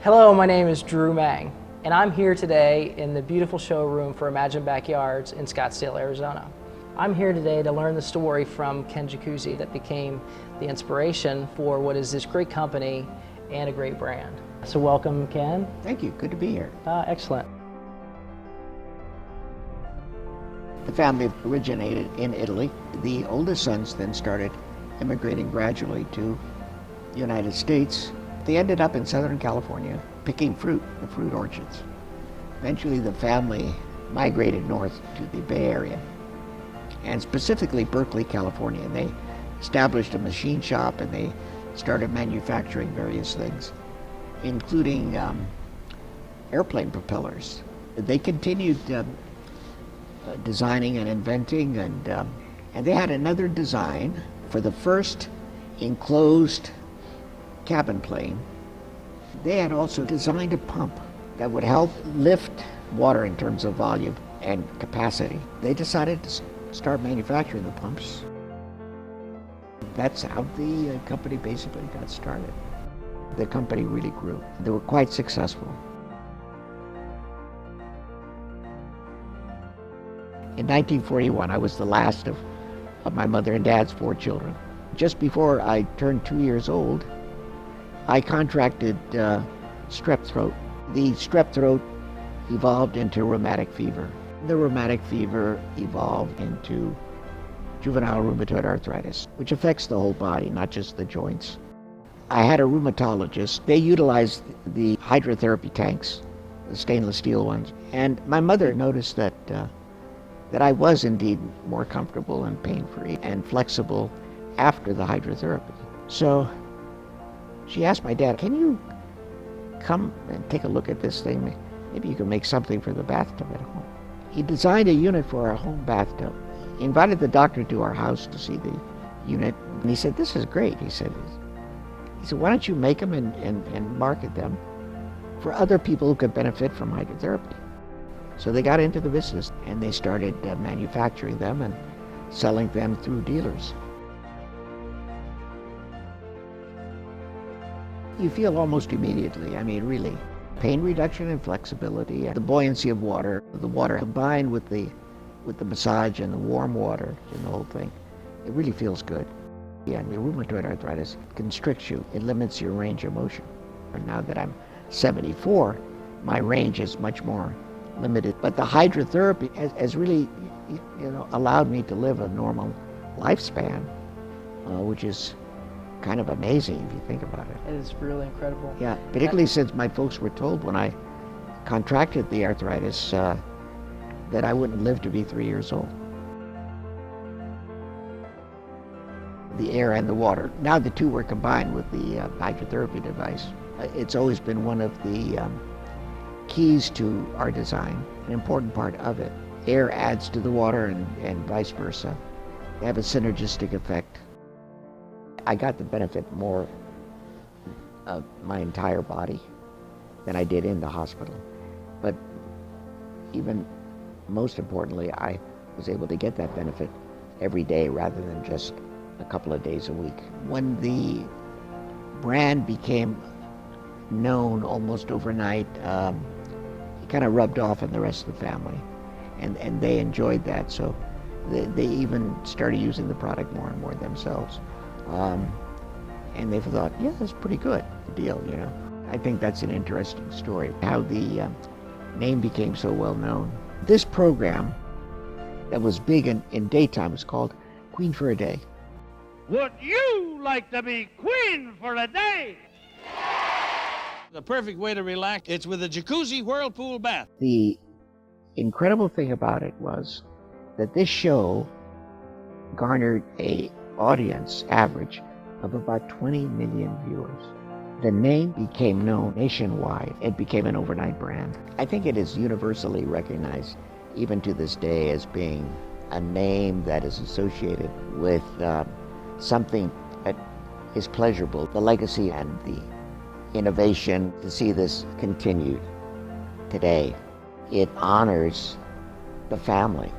Hello, my name is Drew Mang, and I'm here today in the beautiful showroom for Imagine Backyards in Scottsdale, Arizona. I'm here today to learn the story from Ken Jacuzzi that became the inspiration for what is this great company and a great brand. So welcome, Ken. Thank you. Good to be here. Excellent. The family originated in Italy. The oldest sons then started immigrating gradually to the United States. They ended up in Southern California picking fruit, the fruit orchards. Eventually the family migrated north to the Bay Area, and specifically Berkeley, California. And they established a machine shop and they started manufacturing various things, including airplane propellers. They continued designing and inventing, and they had another design for the first enclosed cabin plane. They had also designed a pump that would help lift water in terms of volume and capacity. They decided to start manufacturing the pumps. That's how the company basically got started. The company really grew. They were quite successful. In 1941, I was the last of my mother and dad's 4 children. Just before I turned 2 years old, I contracted strep throat. The strep throat evolved into rheumatic fever. The rheumatic fever evolved into juvenile rheumatoid arthritis, which affects the whole body, not just the joints. I had a rheumatologist. They utilized the hydrotherapy tanks, the stainless steel ones, and my mother noticed that I was indeed more comfortable and pain-free and flexible after the hydrotherapy. So she asked my dad, "Can you come and take a look at this thing? Maybe you can make something for the bathtub at home." He designed a unit for our home bathtub. He invited the doctor to our house to see the unit, and he said, "This is great." He said, "Why don't you make them and market them for other people who could benefit from hydrotherapy?" So they got into the business, and they started manufacturing them and selling them through dealers. You feel almost immediately, really, pain reduction and flexibility, and the buoyancy of water. The water combined with the massage and the warm water and the whole thing, it really feels good. Yeah, and the rheumatoid arthritis constricts you. It limits your range of motion. And now that I'm 74, my range is much more limited. But the hydrotherapy has really, allowed me to live a normal lifespan, which is kind of amazing if you think about it. It is really incredible. Yeah, particularly since my folks were told when I contracted the arthritis that I wouldn't live to be 3 years old. The air and the water. Now the two were combined with the hydrotherapy device. It's always been one of the keys to our design, an important part of it. Air adds to the water and vice versa. They have a synergistic effect. I got the benefit more of my entire body than I did in the hospital. But even most importantly, I was able to get that benefit every day rather than just a couple of days a week. When the brand became known almost overnight, it kind of rubbed off on the rest of the family, and they enjoyed that. So they even started using the product more and more themselves. And they thought, yeah, that's pretty good deal, I think that's an interesting story, how the name became so well known. This program that was big in daytime was called Queen for a Day. Would you like to be queen for a day? The perfect way to relax, it's with a jacuzzi whirlpool bath. The incredible thing about it was that this show garnered a audience average of about 20 million viewers. The name became known nationwide. It became an overnight brand. I think it is universally recognized, even to this day, as being a name that is associated with something that is pleasurable. The legacy and the innovation, to see this continued today, it honors the family.